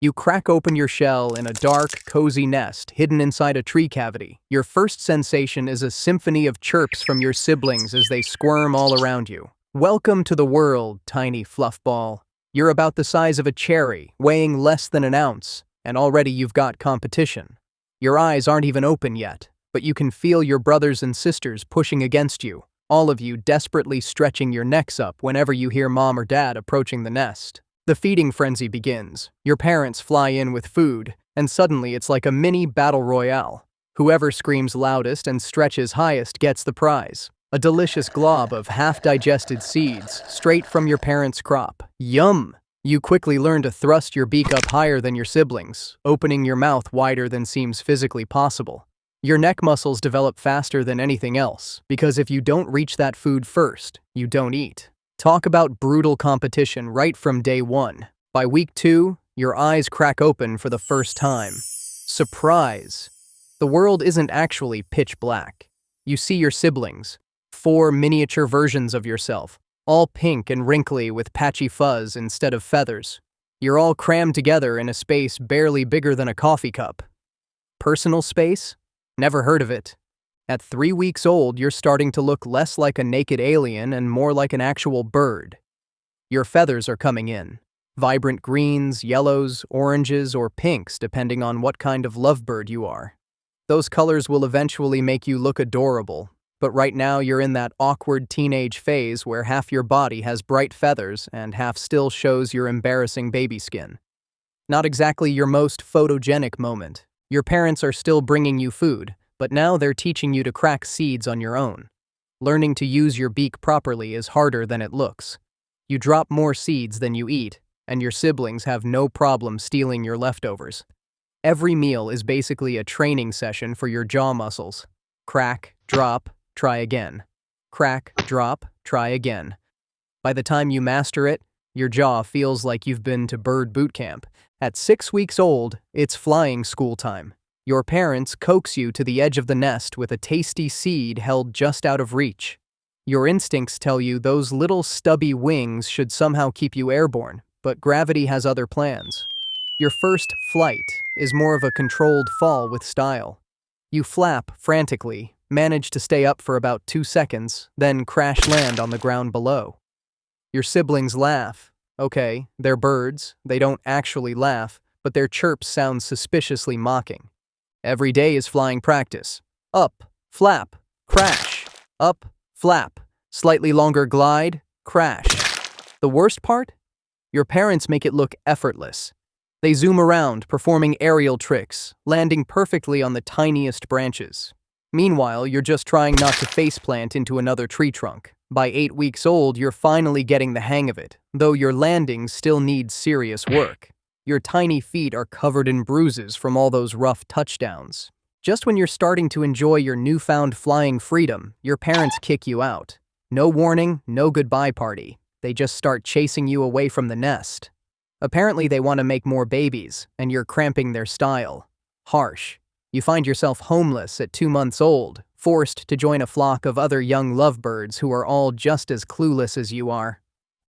You crack open your shell in a dark, cozy nest hidden inside a tree cavity. Your first sensation is a symphony of chirps from your siblings as they squirm all around you. Welcome to the world, tiny fluffball. You're about the size of a cherry, weighing less than an ounce, and already you've got competition. Your eyes aren't even open yet, but you can feel your brothers and sisters pushing against you, all of you desperately stretching your necks up whenever you hear mom or dad approaching the nest. The feeding frenzy begins. Your parents fly in with food, and suddenly it's like a mini battle royale. Whoever screams loudest and stretches highest gets the prize. A delicious glob of half-digested seeds, straight from your parents' crop. Yum! You quickly learn to thrust your beak up higher than your siblings, opening your mouth wider than seems physically possible. Your neck muscles develop faster than anything else, because if you don't reach that food first, you don't eat. Talk about brutal competition right from day one. By week 2, your eyes crack open for the first time. Surprise! The world isn't actually pitch black. You see your siblings, 4 miniature versions of yourself, all pink and wrinkly with patchy fuzz instead of feathers. You're all crammed together in a space barely bigger than a coffee cup. Personal space? Never heard of it. At 3 weeks old, you're starting to look less like a naked alien and more like an actual bird. Your feathers are coming in. Vibrant greens, yellows, oranges, or pinks depending on what kind of lovebird you are. Those colors will eventually make you look adorable, but right now you're in that awkward teenage phase where half your body has bright feathers and half still shows your embarrassing baby skin. Not exactly your most photogenic moment. Your parents are still bringing you food, but now they're teaching you to crack seeds on your own. Learning to use your beak properly is harder than it looks. You drop more seeds than you eat, and your siblings have no problem stealing your leftovers. Every meal is basically a training session for your jaw muscles. Crack, drop, try again. Crack, drop, try again. By the time you master it, your jaw feels like you've been to bird boot camp. At 6 weeks old, it's flying school time. Your parents coax you to the edge of the nest with a tasty seed held just out of reach. Your instincts tell you those little stubby wings should somehow keep you airborne, but gravity has other plans. Your first flight is more of a controlled fall with style. You flap frantically, manage to stay up for about 2 seconds, then crash land on the ground below. Your siblings laugh. Okay, they're birds, they don't actually laugh, but their chirps sound suspiciously mocking. Every day is flying practice. Up, flap, crash. Up, flap, slightly longer glide, crash. The worst part? Your parents make it look effortless. They zoom around, performing aerial tricks, landing perfectly on the tiniest branches. Meanwhile, you're just trying not to faceplant into another tree trunk. By 8 weeks old, you're finally getting the hang of it, though your landings still need serious work. Your tiny feet are covered in bruises from all those rough touchdowns. Just when you're starting to enjoy your newfound flying freedom, your parents kick you out. No warning, no goodbye party. They just start chasing you away from the nest. Apparently they want to make more babies, and you're cramping their style. Harsh. You find yourself homeless at 2 months old, forced to join a flock of other young lovebirds who are all just as clueless as you are.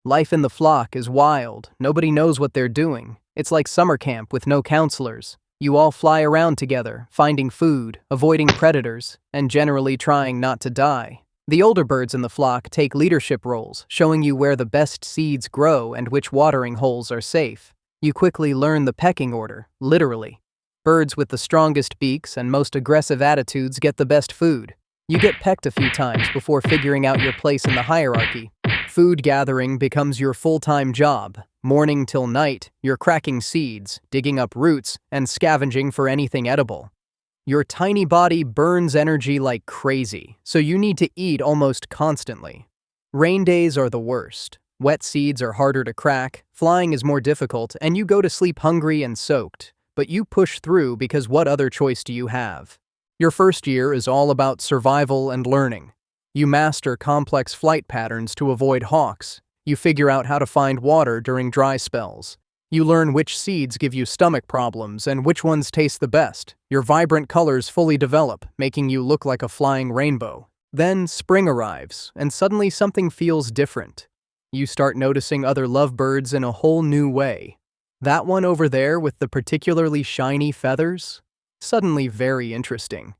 Life in the flock is wild. Nobody knows what they're doing. It's like summer camp with no counselors. You all fly around together, finding food, avoiding predators, and generally trying not to die. The older birds in the flock take leadership roles, showing you where the best seeds grow and which watering holes are safe. You quickly learn the pecking order, literally. Birds with the strongest beaks and most aggressive attitudes get the best food. You get pecked a few times before figuring out your place in the hierarchy. Food gathering becomes your full-time job. Morning till night, you're cracking seeds, digging up roots, and scavenging for anything edible. Your tiny body burns energy like crazy, so you need to eat almost constantly. Rain days are the worst. Wet seeds are harder to crack, flying is more difficult, and you go to sleep hungry and soaked. But you push through because what other choice do you have? Your first year is all about survival and learning. You master complex flight patterns to avoid hawks. You figure out how to find water during dry spells. You learn which seeds give you stomach problems and which ones taste the best. Your vibrant colors fully develop, making you look like a flying rainbow. Then spring arrives, and suddenly something feels different. You start noticing other lovebirds in a whole new way. That one over there with the particularly shiny feathers? Suddenly very interesting.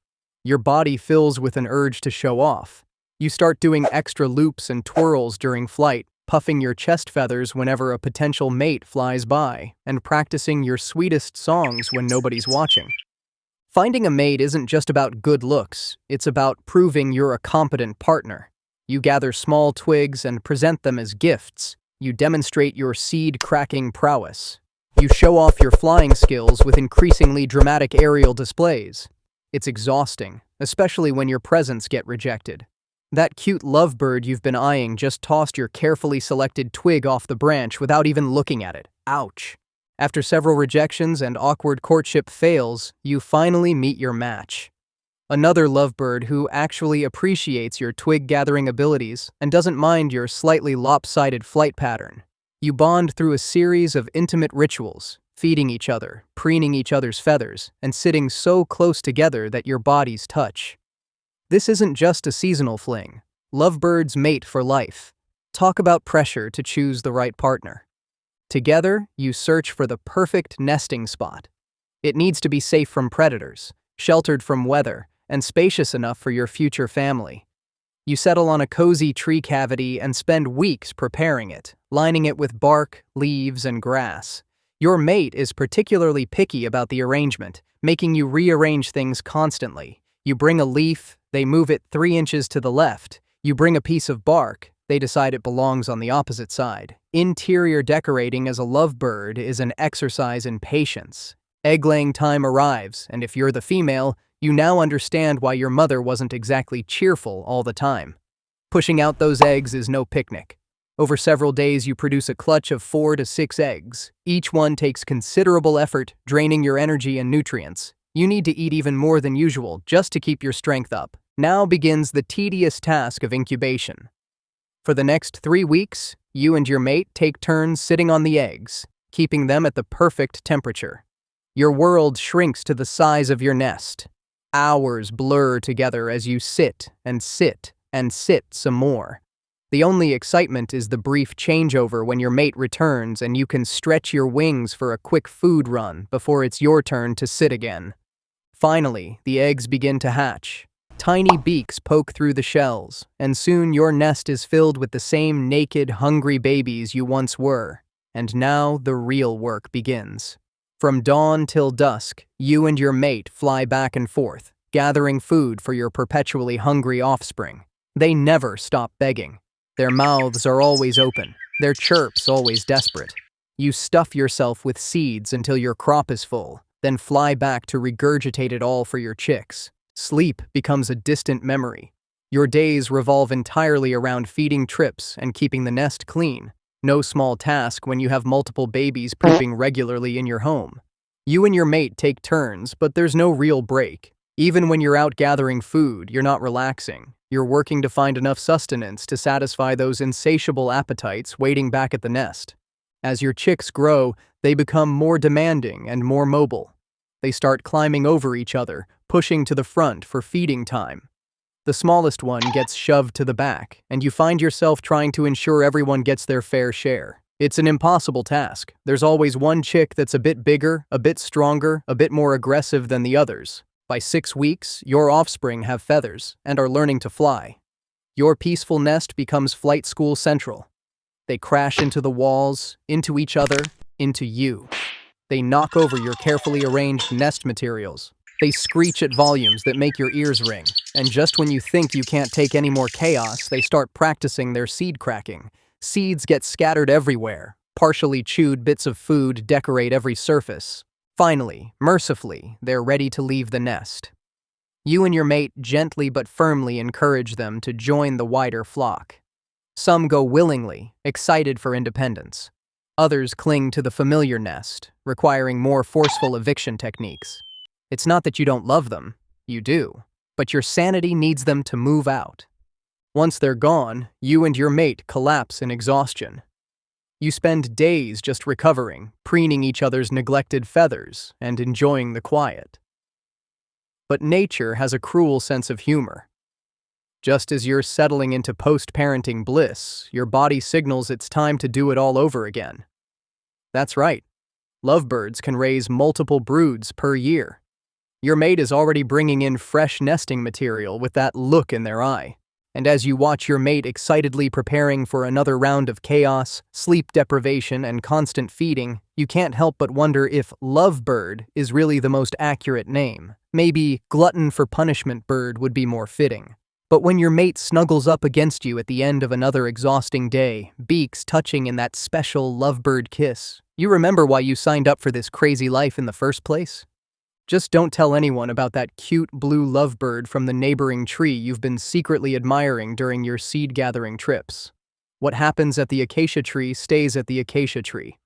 Your body fills with an urge to show off. You start doing extra loops and twirls during flight, puffing your chest feathers whenever a potential mate flies by, and practicing your sweetest songs when nobody's watching. Finding a mate isn't just about good looks, it's about proving you're a competent partner. You gather small twigs and present them as gifts. You demonstrate your seed-cracking prowess. You show off your flying skills with increasingly dramatic aerial displays. It's exhausting, especially when your presents get rejected. That cute lovebird you've been eyeing just tossed your carefully selected twig off the branch without even looking at it. Ouch. After several rejections and awkward courtship fails, you finally meet your match. Another lovebird who actually appreciates your twig-gathering abilities and doesn't mind your slightly lopsided flight pattern. You bond through a series of intimate rituals, feeding each other, preening each other's feathers, and sitting so close together that your bodies touch. This isn't just a seasonal fling. Lovebirds mate for life. Talk about pressure to choose the right partner. Together, you search for the perfect nesting spot. It needs to be safe from predators, sheltered from weather, and spacious enough for your future family. You settle on a cozy tree cavity and spend weeks preparing it, lining it with bark, leaves, and grass. Your mate is particularly picky about the arrangement, making you rearrange things constantly. You bring a leaf, they move it 3 inches to the left. You bring a piece of bark, they decide it belongs on the opposite side. Interior decorating as a lovebird is an exercise in patience. Egg-laying time arrives, and if you're the female, you now understand why your mother wasn't exactly cheerful all the time. Pushing out those eggs is no picnic. Over several days, you produce a clutch of 4 to 6 eggs. Each one takes considerable effort, draining your energy and nutrients. You need to eat even more than usual just to keep your strength up. Now begins the tedious task of incubation. For the next 3 weeks, you and your mate take turns sitting on the eggs, keeping them at the perfect temperature. Your world shrinks to the size of your nest. Hours blur together as you sit and sit and sit some more. The only excitement is the brief changeover when your mate returns and you can stretch your wings for a quick food run before it's your turn to sit again. Finally, the eggs begin to hatch. Tiny beaks poke through the shells, and soon your nest is filled with the same naked, hungry babies you once were. And now the real work begins. From dawn till dusk, you and your mate fly back and forth, gathering food for your perpetually hungry offspring. They never stop begging. Their mouths are always open, their chirps always desperate. You stuff yourself with seeds until your crop is full, then fly back to regurgitate it all for your chicks. Sleep becomes a distant memory. Your days revolve entirely around feeding trips and keeping the nest clean. No small task when you have multiple babies pooping regularly in your home. You and your mate take turns, but there's no real break. Even when you're out gathering food, you're not relaxing. You're working to find enough sustenance to satisfy those insatiable appetites waiting back at the nest. As your chicks grow, they become more demanding and more mobile. They start climbing over each other, pushing to the front for feeding time. The smallest one gets shoved to the back, and you find yourself trying to ensure everyone gets their fair share. It's an impossible task. There's always one chick that's a bit bigger, a bit stronger, a bit more aggressive than the others. By 6 weeks, your offspring have feathers and are learning to fly. Your peaceful nest becomes flight school central. They crash into the walls, into each other, into you. They knock over your carefully arranged nest materials. They screech at volumes that make your ears ring, and just when you think you can't take any more chaos, they start practicing their seed cracking. Seeds get scattered everywhere. Partially chewed bits of food decorate every surface. Finally, mercifully, they're ready to leave the nest. You and your mate gently but firmly encourage them to join the wider flock. Some go willingly, excited for independence. Others cling to the familiar nest, requiring more forceful eviction techniques. It's not that you don't love them, you do, but your sanity needs them to move out. Once they're gone, you and your mate collapse in exhaustion. You spend days just recovering, preening each other's neglected feathers, and enjoying the quiet. But nature has a cruel sense of humor. Just as you're settling into post-parenting bliss, your body signals it's time to do it all over again. That's right. Lovebirds can raise multiple broods per year. Your mate is already bringing in fresh nesting material with that look in their eye. And as you watch your mate excitedly preparing for another round of chaos, sleep deprivation, and constant feeding, you can't help but wonder if Lovebird is really the most accurate name. Maybe glutton for punishment bird would be more fitting. But when your mate snuggles up against you at the end of another exhausting day, beaks touching in that special Lovebird kiss, you remember why you signed up for this crazy life in the first place? Just don't tell anyone about that cute blue lovebird from the neighboring tree you've been secretly admiring during your seed-gathering trips. What happens at the acacia tree stays at the acacia tree.